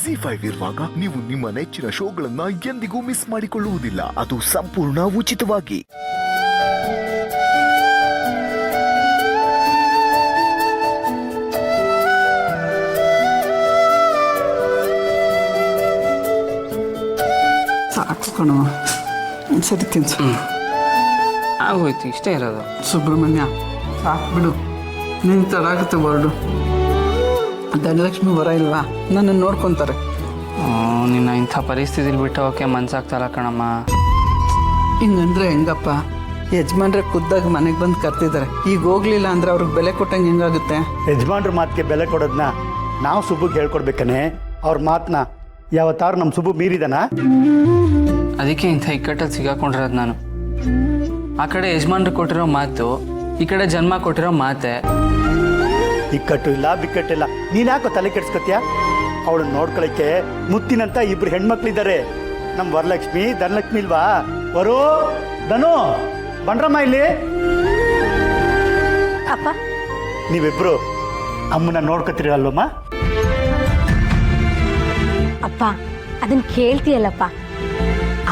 ZEE5 ಇರುವಾಗ ನೀವು ನಿಮ್ಮ ನೆಚ್ಚಿನ ಶೋಗಳನ್ನ ಎಂದಿಗೂ ಮಿಸ್ ಮಾಡಿಕೊಳ್ಳುವುದಿಲ್ಲ. ಅದು ಸಂಪೂರ್ಣ ಉಚಿತವಾಗಿ. ಸಾಕು ಕಣೋ ಒಂದ್ಸತಿ ತಿನ್ಸು. ಆಗೋಯ್ತು, ಇಷ್ಟೇ ಇರೋದು. ಸುಬ್ರಹ್ಮಣ್ಯ ಸಾಕು ಬಿಡು, ನಿಂಗೆ ತಡಾಗುತ್ತೆ ಹೊರಡು. ಧನಲಕ್ಷ್ಮಿ ವರ ಇಲ್ವಾ, ನನ್ನನ್ನು ನೋಡ್ಕೊತಾರೆ. ನಿನ್ನ ಇಂಥ ಪರಿಸ್ಥಿತಿಲಿ ಬಿಟ್ಟು ಹೋಗಕ್ಕೆ ಮನ್ಸಾಗ್ತಲ್ಲ ಕಣಮ್ಮ. ಹಿಂಗಂದ್ರೆ ಹೆಂಗಪ್ಪ? ಯಜಮಾನ್ರೆ ಖುದ್ದಾಗಿ ಮನೆಗೆ ಬಂದು ಕರ್ತಿದ್ದಾರೆ. ಈಗ ಹೋಗ್ಲಿಲ್ಲ ಅಂದ್ರೆ ಅವ್ರಿಗೆ ಬೆಲೆ ಕೊಟ್ಟಂಗೆ ಹೆಂಗಾಗುತ್ತೆ? ಯಜಮಾನ್ರ ಮಾತಿಗೆ ಬೆಲೆ ಕೊಡೋದನ್ನ ನಾವು ಸುಬ್ಬುಗೆ ಹೇಳ್ಕೊಡ್ಬೇಕನೆ. ಅವ್ರ ಮಾತನ್ನ ಯಾವತ್ತಾರು ನಮ್ಮ ಸುಬ್ಬು ಮೀರಿದಾನ? ಅದಕ್ಕೆ ಇಂಥ ಇಕ್ಕಟ್ಟಲ್ಲಿ ಸಿಗಾಕೊಂಡಿರೋದು ನಾನು. ಆ ಕಡೆ ಯಜಮಾನ್ರು ಕೊಟ್ಟಿರೋ ಮಾತು, ಈ ಕಡೆ ಜನ್ಮ ಕೊಟ್ಟಿರೋ ಮಾತೆ. ಇಕ್ಕಟ್ಟು ಇಲ್ಲ ಬಿಕ್ಕಟ್ಟಿಲ್ಲ, ನೀನ್ ಯಾಕೋ ತಲೆ ಕೆಡ್ಸ್ಕೊತ್ಯಾ? ಅವಳನ್ನ ನೋಡ್ಕೊಳಕ್ಕೆ ಮುತ್ತಿನಂತ ಇಬ್ರು ಹೆಣ್ಮಕ್ಳಿದ್ದಾರೆ. ನಮ್ಮ ವರಲಕ್ಷ್ಮಿ ಧನಲಕ್ಷ್ಮಿ ಇಲ್ವಾ? ವರೋ ಧನು ಬಂಡ್ರಮ್ಮ ಇಲ್ಲಿ. ಅಪ್ಪ, ನೀವಿಬ್ರು ಅಮ್ಮನ ನೋಡ್ಕೊತೀರಲ್ವಮ್ಮ? ಅಪ್ಪ ಅದನ್ನ ಕೇಳ್ತೀಯಲ್ಲಪ್ಪ.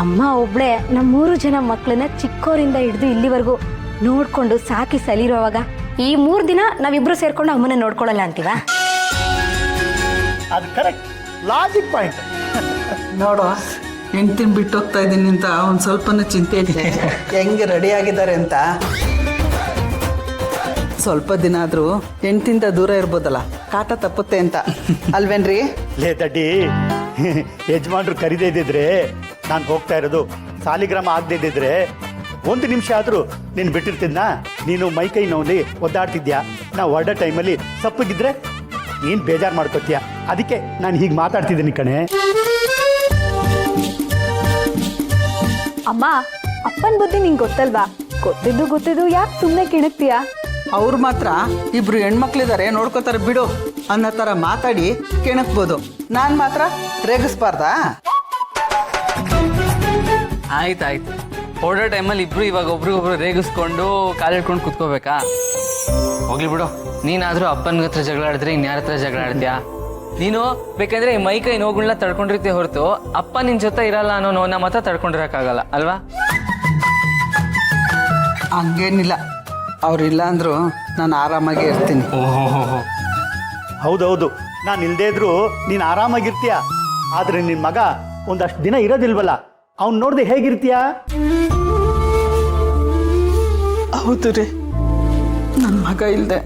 ಅಮ್ಮ ಒಬ್ಳೆ ನಮ್ಮ 3 ಜನ ಮಕ್ಕಳನ್ನ ಚಿಕ್ಕವರಿಂದ ಹಿಡಿದು ಇಲ್ಲಿವರೆಗೂ ನೋಡ್ಕೊಂಡು ಸಾಕಿ ಸಲಿರುವಾಗ ಈ 3 ದಿನ ನಾವಿಬ್ರು ಸೇರ್ಕೊಂಡು ಅಮ್ಮನ ನೋಡ್ಕೊಳ್ಳಲ್ಲ ಅಂತೀವ? ಅದು ಕರೆಕ್ಟ್, ಲಾಜಿಕ್ ಪಾಯಿಂಟ್. ನೋಡು, ಹೆಂಡ್ತಿನ ಬಿಟ್ಟು ಹೋಗ್ತಾ ಇದ್ದೀನಿ ಅಂತ ಒಂದು ಸ್ವಲ್ಪನೂ ಚಿಂತೆ ಇದೆ. ಹೆಂಗೆ ರೆಡಿ ಆಗಿದ್ದಾರೆ ಅಂತ. ಸ್ವಲ್ಪ ದಿನ ಆದರೂ ಹೆಂಡ್ತಿಂದ ದೂರ ಇರ್ಬೋದಲ್ಲ, ಕಾಟ ತಪ್ಪುತ್ತೆ ಅಂತ ಅಲ್ವೇನ್ರಿ? ಲೇ ದಡ್ಡಿ, ಯಜಮಾನ್ರು ಕರೀದೇ ಇದ್ದಿದ್ರೆ ನಾನು ಹೋಗ್ತಾ ಇರೋದು. ಸಾಲಿಗ್ರಾಮ ಆಗದೆ ಇದ್ದಿದ್ರೆ 1 ನಿಮಿಷ ಆದರೂ ನೀನು ಬಿಟ್ಟಿರ್ತಿದ್ನ. ನೀನು ಮೈಕೈ ನೋವಲ್ಲಿ ಒದ್ದಾಡ್ತಿದ್ಯಾ. ನಾವು ಹೊರಡೋ ಟೈಮಲ್ಲಿ ಸಪ್ಪಗಿದ್ರೆ ನೀನು ಬೇಜಾರು ಮಾಡ್ಕೋತೀಯ. ಅದಕ್ಕೆ ನಾನು ಹೀಗೆ ಮಾತಾಡ್ತಿದ್ದೀನಿ ಕಣೆ. ಅಮ್ಮ, ಅಪ್ಪನ ಬುದ್ಧಿ ನಿಂಗೆ ಗೊತ್ತಲ್ವಾ? ಗೊತ್ತಿದ್ದು ಯಾಕೆ ಸುಮ್ಮನೆ ಕಿಣಕ್ತೀಯಾ? ಅವ್ರು ಮಾತ್ರ ಇಬ್ರು ಹೆಣ್ಮಕ್ಳಿದ್ದಾರೆ ನೋಡ್ಕೋತಾರೆ ಬಿಡು ಅನ್ನೋ ಥರ ಮಾತಾಡಿ ಕೆಣಕ್ಬೋದು. ನಾನು ಮಾತ್ರ ರೇಗಿಸ್ಬಾರ್ದಾ? ಆಯ್ತಾಯ್ತು, ಹೊರಡೋ ಟೈಮಲ್ಲಿ ಇಬ್ರು ಇವಾಗ ಒಬ್ರಿಗೊಬ್ರು ರೇಗಿಸ್ಕೊಂಡು ಕಾಲಿಡ್ಕೊಂಡು ಕುತ್ಕೋಬೇಕಾ? ಹೋಗ್ಲಿ ಬಿಡು. ನೀನಾದರೂ ಅಪ್ಪನ ಹತ್ರ ಜಗಳ ಆಡಿದ್ರೆ ಇನ್ಯಾರ ಹತ್ರ ಜಗಳ ಆಡ್ತೀಯಾ? ನೀನು ಬೇಕಂದ್ರೆ ಈ ಮೈಕೈ ನೋವುಗಳನ್ನ ತಡ್ಕೊಂಡಿರ್ತೀಯ ಹೊರತು ಅಪ್ಪ ನಿನ್ ಜೊತೆ ಇರಲ್ಲ ಅನ್ನೋ ನೋವನ್ನ ಮಾತ್ರ ತಡ್ಕೊಂಡಿರಕ್ಕಾಗಲ್ಲ ಅಲ್ವಾ? ಹಂಗೇನಿಲ್ಲ, ಅವ್ರಿಲ್ಲ ಅಂದ್ರು ನಾನು ಆರಾಮಾಗೇ ಇರ್ತೀನಿ. ಹೌದೌದು, ನಾನು ಇಲ್ಲದೇ ಇದ್ರು ನೀನು ಆರಾಮಾಗಿರ್ತೀಯ. ಆದರೆ ನಿನ್ನ ಮಗ ಒಂದಷ್ಟು ದಿನ ಇರೋದಿಲ್ವಲ್ಲ, ಅವ್ನು ನೋಡ್ದೆ ಹೇಗಿರ್ತೀಯ? ಹೌದು ರೀ, ನನ್ನ ಮಗ ಇಲ್ಲದೆ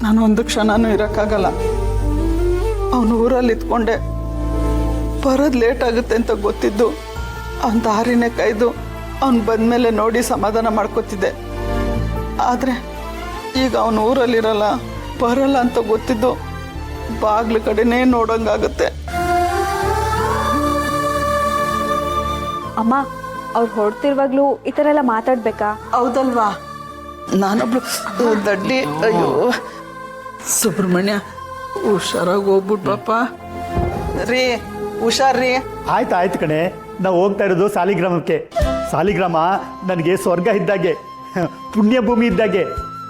ನಾನು ಒಂದು ಕ್ಷಣನೂ ಇರೋಕ್ಕಾಗಲ್ಲ. ಅವನು ಊರಲ್ಲಿ ಇತ್ಕೊಂಡೆ ಬರೋದು ಲೇಟ್ ಆಗುತ್ತೆ ಅಂತ ಗೊತ್ತಿದ್ದು ಅವನ ದಾರಿನೇ ಕಾಯ್ದು ಅವ್ನು ಬಂದಮೇಲೆ ನೋಡಿ ಸಮಾಧಾನ ಮಾಡ್ಕೋತಿದ್ದೆ. ಆದರೆ ಈಗ ಅವನು ಊರಲ್ಲಿರಲ್ಲ, ಬರಲ್ಲ ಅಂತ ಗೊತ್ತಿದ್ದು ಬಾಗ್ಲ ಕಡೆನೇ ನೋಡೋಂಗಾಗುತ್ತೆ. ಅಮ್ಮ, ಅವ್ರು ಹೊರಡ್ತಿರುವಾಗ್ಲೂ ಈ ಥರ ಎಲ್ಲ ಮಾತಾಡ್ಬೇಕಾ? ಹೌದಲ್ವಾ? ನಾನೊಬ್ಳು ದಡ್ಡಿ. ಅಯ್ಯೋ ಸುಬ್ರಹ್ಮಣ್ಯ, ಹುಷಾರಾಗಿ ಹೋಗ್ಬಿಟ್ರಪ್ಪ ರೀ. ಹುಷಾರ್ರಿ. ಆಯ್ತು ಕಣೆ, ನಾವು ಹೋಗ್ತಾ ಇರೋದು ಸಾಲಿಗ್ರಾಮಕ್ಕೆ. ಸಾಲಿಗ್ರಾಮ ನನಗೆ ಸ್ವರ್ಗ ಇದ್ದಾಗೆ, ಪುಣ್ಯ ಭೂಮಿ ಇದ್ದಾಗೆ.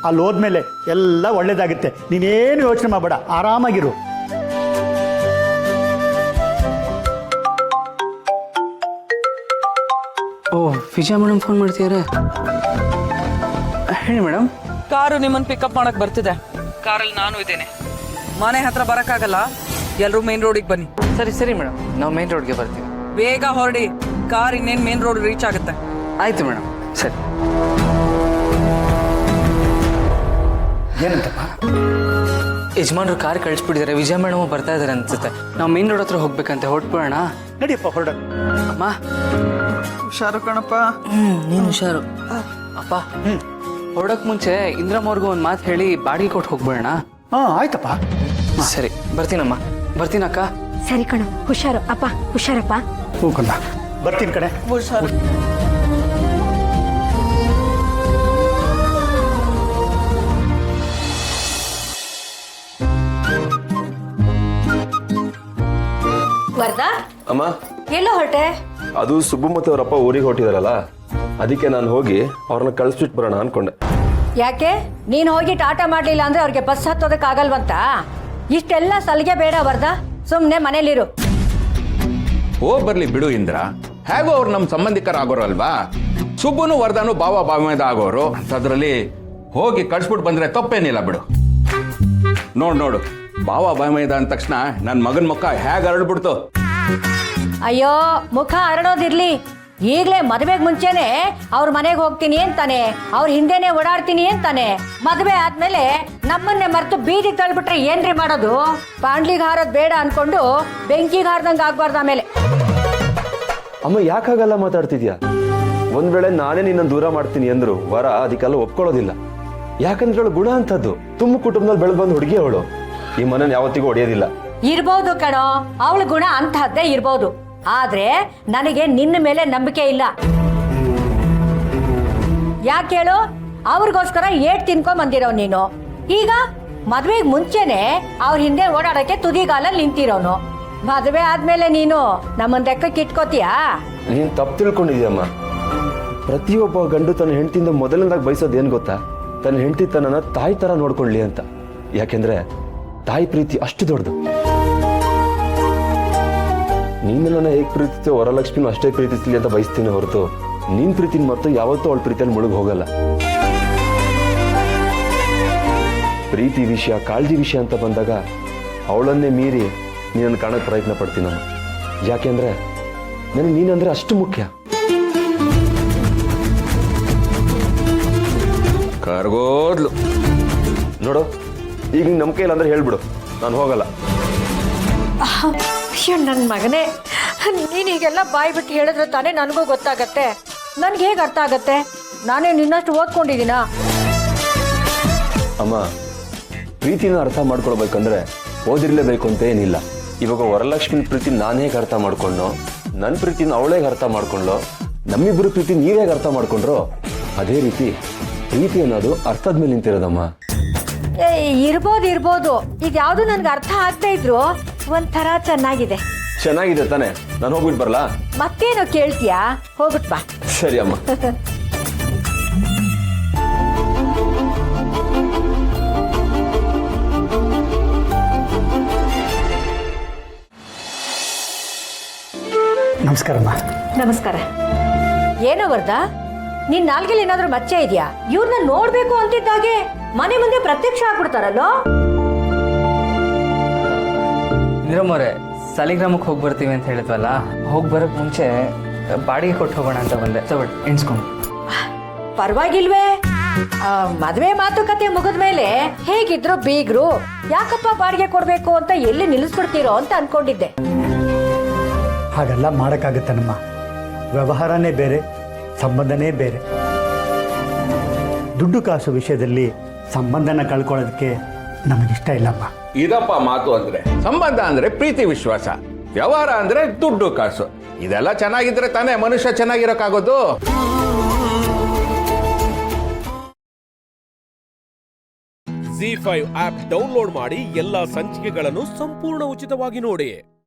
ಅಲ್ಲಿ ಹೋದ್ಮೇಲೆ ಎಲ್ಲ ಒಳ್ಳೇದಾಗುತ್ತೆ. ನೀನೇನು ಯೋಚನೆ ಮಾಡಬೇಡ, ಆರಾಮಾಗಿರು. ಓ, ವಿಜಯ ಮೇಡಮ್ ಫೋನ್ ಮಾಡ್ತೀಯಾರೆ? ಹೇಳಿ ಮೇಡಮ್. ಕಾರು ನಿಮ್ಮನ್ನು ಪಿಕಪ್ ಮಾಡಕ್ ಬರ್ತಿದೆ. ಕಾರಲ್ಲಿ ನಾನು ಇದ್ದೇನೆ. ಮನೆ ಹತ್ರ ಬರಕ್ಕಾಗಲ್ಲ, ಎಲ್ಲರೂ ಮೇನ್ ರೋಡಿಗೆ ಬನ್ನಿ. ಸರಿ ಮೇಡಮ್, ನಾವು ಮೇನ್ ರೋಡ್ಗೆ ಬರ್ತೀವಿ. ಬೇಗ ಹೊರಡಿ, ಕಾರ್ ಇನ್ನೇನು ಮೇನ್ ರೋಡ್ ರೀಚ್ ಆಗುತ್ತೆ. ಆಯ್ತು ಮೇಡಮ್, ಸರಿ. ಏನಂತಪ್ಪ? ಯಜಮಾನ್ರು ಕಾರ್ ಕಳಿಸ್ಬಿಟ್ಟಿದ್ದಾರೆ, ವಿಜಯ ಮೇಡಮ್ ಬರ್ತಾ ಇದಾರೆ ಅನ್ಸುತ್ತೆ. ನಾವು ಮೇನ್ ರೋಡ್ ಹತ್ರ ಹೋಗ್ಬೇಕಂತೆ, ಹೊರಟ್ಬಿಡೋಣ. ನಡಿಯಪ್ಪ ಹೊರಡ. ಅಮ್ಮ ಹುಷಾರು ಕಣಪ್ಪ. ನೀನು ಹುಷಾರು. ಅಪ್ಪ, ಹೊರಡಕ್ ಮುಂಚೆ ಇಂದ್ರಮ್ಮವ್ರಿಗೂ ಒಂದು ಮಾತು ಹೇಳಿ ಬಾಡಿಗೆ ಕೊಟ್ಟು ಹೋಗ್ಬಿಡೋಣ. ಹಾಂ ಆಯ್ತಪ್ಪ. ಸರಿ, ಬರ್ತೀನಮ್ಮ. ಬರ್ತೀನಕ್ಕ. ಸರಿ ಕಣ, ಹುಷಾರು ಅಪ್ಪ. ಹುಷಾರಪ್ಪ. ಹೋಗಲ್ಲ, ಬರ್ತೀನಿ ಕಣೆ. ಹುಷಾರು. ವರ್ದಾ, ಅಮ್ಮ, ಎಲ್ಲೋ ಹೊರಟೆ? ಅದು ಸುಬ್ಬು ಮತ್ತು ಅವರಪ್ಪ ಊರಿಗೆ ಹೊರಟಿದಾರಲ್ಲ, ಅದಕ್ಕೆ ನಾನು ಹೋಗಿ ಅವ್ರನ್ನ ಕಳಿಸ್ಬಿಟ್ಟು ಬರೋಣ ಅನ್ಕೊಂಡೆ. ಯಾಕೆ ನೀನು ಹೋಗಿ ಟಾಟಾ ಮಾಡ್ಲಿಲ್ಲ ಅಂದ್ರೆ ಅವ್ರಿಗೆ ಬಸ್ ಹತ್ತೋದಕ್ಕಾಗಲ್ವಂತ? ಇಷ್ಟೆಲ್ಲ ಸಲಿಗೆ ಬೇಡ ವರ್ದಾ, ಸುಮ್ಮನೆ ಮನೇಲಿರು. ಹೋಗ್ ಬರ್ಲಿ ಬಿಡು ಇಂದ್ರ. ಹೇಗೋ ಅವ್ರು ನಮ್ಮ ಸಂಬಂಧಿಕರಾಗೋರು ಅಲ್ವಾ. ಸುಬ್ಬನು ವರದಾನು ಭಾವ ಭಾವಮೇದ ಆಗೋರು ಅಂತದ್ರಲ್ಲಿ ಹೋಗಿ ಕಳ್ಸ್ಬಿಟ್ಟು ಬಂದ್ರೆ ತಪ್ಪೇನಿಲ್ಲ ಬಿಡು. ನೋಡು ಭಾವ ಭಾವಮೇದ ಅಂದ ತಕ್ಷಣ ನನ್ನ ಮಗನ ಮುಖ ಹೇಗೆ ಹರಡ್ಬಿಡ್ತು. ಅಯ್ಯೋ, ಮುಖ ಹರಡೋದಿರ್ಲಿ, ಈಗಲೇ ಮದುವೆಗೆ ಮುಂಚೆನೆ ಅವ್ರ ಮನೆಗೆ ಹೋಗ್ತೀನಿ ಅಂತಾನೆ, ಅವ್ರ ಹಿಂದೆನೆ ಓಡಾಡ್ತೀನಿ ಅಂತಾನೆ. ಮದುವೆ ಆದ್ಮೇಲೆ ನಮ್ಮನ್ನೇ ಮರೆತು ಬೀದಿಗೆ ತಳ್ಬಿಟ್ರೆ ಏನ್ರಿ ಮಾಡೋದು? ಬಾಂಡ್ಲಿಗೆ ಹಾರೋದ್ ಬೇಡ ಅನ್ಕೊಂಡು ಬೆಂಕಿಗೆ ಹಾರ್ದಂಗೆ ಆಗ್ಬಾರ್ದು ಆಮೇಲೆ. ಅಮ್ಮ ಯಾಕಾಗಲ್ಲ ಮಾತಾಡ್ತಿದ್ಯಾ? ಒಂದ್ ವೇಳೆ ನಾನೇ ನಿನ್ನ ದೂರ ಮಾಡ್ತೀನಿ ಅಂದ್ರು ವರ ಅದಕ್ಕೆಲ್ಲ ಒಪ್ಕೊಳ್ಳೋದಿಲ್ಲ. ಯಾಕಂದ್ರೆ ಅವಳು ಗುಣ ಅಂತದ್ದು. ತುಂಬ ಕುಟುಂಬದಲ್ಲಿ ಬೆಳೆದು ಬಂದು ಹುಡುಗಿ ಅವಳು. ಈ ಮನೇನ ಯಾವತ್ತಿಗೂ ಹೊಡೆಯೋದಿಲ್ಲ. ಇರ್ಬೋದು ಕಣೋ, ಅವಳ ಗುಣ ಅಂತಹದ್ದೇ ಇರ್ಬೋದು. ಆದ್ರೆ ನನಗೆ ನಿನ್ನ ಮೇಲೆ ನಂಬಿಕೆ ಇಲ್ಲ. ಯಾಕೆ ಹೇಳು? ಅವ್ರಿಗೋಸ್ಕರ ಏಟ್ ತಿನ್ಕೊಂಡ್ ಬಂದಿರೋ ನೀನು. ಈಗ ಮದ್ವೆಗೆ ಮುಂಚೆನೆ ಅವ್ರ ಹಿಂದೆ ಓಡಾಡಕ್ಕೆ ತುದಿಗಾಲಲ್ಲಿ ನಿಂತಿರೋನು. ಮದುವೆ ಆದ್ಮೇಲೆ ನೀನು ನಮ್ಮನ್ ಲೆಕ್ಕಕ್ಕೆ ಇಟ್ಕೋತೀಯಾ? ನೀನ್ ತಪ್ಪು ತಿಳ್ಕೊಂಡಿದ್ಯಮ್ಮ. ಪ್ರತಿಯೊಬ್ಬ ಗಂಡು ತನ್ನ ಹೆಂಡತಿಯಿಂದ ಮೊದಲನೇದಾಗಿ ಬಯಸೋದು ಏನ್ ಗೊತ್ತಾ? ತನ್ನ ಹೆಂಡತಿ ತನ್ನನ್ನ ತಾಯಿ ತರ ನೋಡ್ಕೊಳ್ಳಿ ಅಂತ. ಯಾಕೆಂದ್ರೆ ತಾಯಿ ಪ್ರೀತಿ ಅಷ್ಟು ದೊಡ್ಡದು. ನೀನು ನನ್ನ ಹೇಗೆ ಪ್ರೀತಿಸ್ತೀಯೋ ವರಲಕ್ಷ್ಮಿನೂ ಅಷ್ಟೇ ಪ್ರೀತಿಸ್ಲಿ ಅಂತ ಬಯಸ್ತೀನಿ ಹೊರತು ನೀನ್ ಪ್ರೀತಿನ ಮತ್ತು ಯಾವತ್ತೂ ಅವಳ ಪ್ರೀತಿಯಲ್ಲಿ ಮುಳುಗ್ ಹೋಗಲ್ಲ. ಪ್ರೀತಿ ವಿಷಯ, ಕಾಳಜಿ ವಿಷಯ ಅಂತ ಬಂದಾಗ ಅವಳನ್ನೇ ಮೀರಿ ನೀನನ್ನು ಕಾಣೋಕೆ ಪ್ರಯತ್ನ ಪಡ್ತೀನಮ್ಮ. ಯಾಕೆಂದ್ರೆ ನನಗೆ ನೀನಂದ್ರೆ ಅಷ್ಟು ಮುಖ್ಯ. ಕರ್ಗೋದ್ಲು ನೋಡು, ಈಗ ನಿಂಗೆ ನಂಬಿಕೆ ಇಲ್ಲ ಅಂದ್ರೆ ಹೇಳ್ಬಿಡು, ನಾನು ಹೋಗಲ್ಲ. ಅಯ್ಯೋ ನನ್ನ ಮಗನೇ, ನೀನು ಹೀಗೆಲ್ಲ ಬಾಯಿ ಬಿಟ್ಟು ಹೇಳಿದ್ರೆ ತಾನೇ ನನಗೂ ಗೊತ್ತಾಗತ್ತೆ. ನನ್ಗೆ ಹೇಗೆ ಅರ್ಥ ಆಗತ್ತೆ? ನಾನೇ ನಿನ್ನಷ್ಟು ಓದ್ಕೊಂಡಿದ್ದೀನ? ಅಮ್ಮ, ಪ್ರೀತಿನ ಅರ್ಥ ಮಾಡ್ಕೊಳ್ಬೇಕಂದ್ರೆ ಓದಿರ್ಲೇಬೇಕು ಅಂತ ಏನಿಲ್ಲ. ಇವಾಗ ವರಲಕ್ಷ್ಮಿ ಪ್ರೀತಿ ನಾನು ಹೇಗೆ ಅರ್ಥ ಮಾಡ್ಕೊಂಡೋ, ನನ್ನ ಪ್ರೀತಿನ ಅವಳೇಗೆ ಅರ್ಥ ಮಾಡ್ಕೊಂಡ್ಲೋ, ನಮ್ಮಿಬ್ಬರು ಪ್ರೀತಿ ನೀವೇಗೆ ಅರ್ಥ ಮಾಡ್ಕೊಂಡ್ರೋ ಅದೇ ರೀತಿ ಪ್ರೀತಿ ಅನ್ನೋದು ಅರ್ಥದ ಮೇಲೆ ನಿಂತಿರೋದಮ್ಮ. ಇರ್ಬೋದು. ಇದ್ಯಾವುದು ನನ್ಗೆ ಅರ್ಥ ಆಗ್ತಾ ಇದ್ರು ಒಂಥರ ಚೆನ್ನಾಗಿದೆ. ಚೆನ್ನಾಗಿದೆ ತಾನೆ? ನಾನು ಹೋಗ್ಬಿಟ್ಟು ಬರಲಾ? ಮತ್ತೇನೋ ಕೇಳ್ತೀಯಾ? ಹೋಗ್ಬಿಟ್ ಬಾ. ಸರಿ ಅಮ್ಮ. ನಮಸ್ಕಾರಮ್ಮ. ನಮಸ್ಕಾರ. ಏನೋ ವರ್ದ, ನಿನ್ ನಾಲ್ಗೆಲ್ ಏನಾದ್ರೂ ಮಚ್ಚೆ ಇದೆಯಾ? ಇವ್ರನ್ನ ನೋಡ್ಬೇಕು ಅಂತಿದ್ದಾಗೆ ಮನೆ ಮುಂದೆ ಪ್ರತ್ಯಕ್ಷ ಆಗ್ಬಿಡ್ತಾರಲ್ಲೋ. ಇಂದ್ರಮ್ಮವ್ರೆ, ಸಾಲಿಗ್ರಾಮಕ್ಕೆ ಹೋಗಿ ಬರ್ತೀವಿ ಅಂತ ಹೇಳಿದ್ವಲ್ಲ, ಹೋಗಿ ಬರೋಕ್ ಮುಂಚೆ ಬಾಡಿಗೆ ಕೊಟ್ಟು ಹೋಗೋಣ ಅಂತ ಬಂದೆ. ತಗೊಳ್ಳಿ, ಎಣ್ಸ್ಕೊಂಡು. ಪರವಾಗಿಲ್ವೇ? ಮದ್ವೆ ಮಾತುಕತೆ ಮುಗಿದ್ಮೇಲೆ ಹೇಗಿದ್ರು ಬೀಗ್ರು ಯಾಕಪ್ಪ ಬಾಡಿಗೆ ಕೊಡ್ಬೇಕು ಅಂತ ಎಲ್ಲಿ ನಿಲ್ಲಿಸ್ಬಿಡ್ತೀರೋ ಅಂತ ಅನ್ಕೊಂಡಿದ್ದೆ. ಹಾಗೆಲ್ಲ ಮಾಡೋಕ್ಕಾಗುತ್ತೇನಮ್ಮ? ವ್ಯವಹಾರನೇ ಬೇರೆ, ಸಂಬಂಧನೇ ಬೇರೆ. ದುಡ್ಡು ಕಾಸು ವಿಷಯದಲ್ಲಿ ಸಂಬಂಧನ ಕಳ್ಕೊಳ್ಳೋದಕ್ಕೆ ನಮಗಿಷ್ಟ ಇಲ್ಲಮ್ಮ. ಇದಪ್ಪ ಮಾತು ಅಂದ್ರೆ. ಸಂಬಂಧ ಅಂದ್ರೆ ಪ್ರೀತಿ ವಿಶ್ವಾಸ, ವ್ಯವಹಾರ ಅಂದ್ರೆ ದುಡ್ಡು ಕಾಸು. ಇದೆಲ್ಲ ಚೆನ್ನಾಗಿದ್ರೆ ತಾನೇ ಮನುಷ್ಯ ಚೆನ್ನಾಗಿರೋಕ್ಕಾಗೋದು. ZEE5 ಆಪ್ ಡೌನ್ಲೋಡ್ ಮಾಡಿ ಎಲ್ಲಾ ಸಂಚಿಕೆಗಳನ್ನು ಸಂಪೂರ್ಣ ಉಚಿತವಾಗಿ ನೋಡಿ.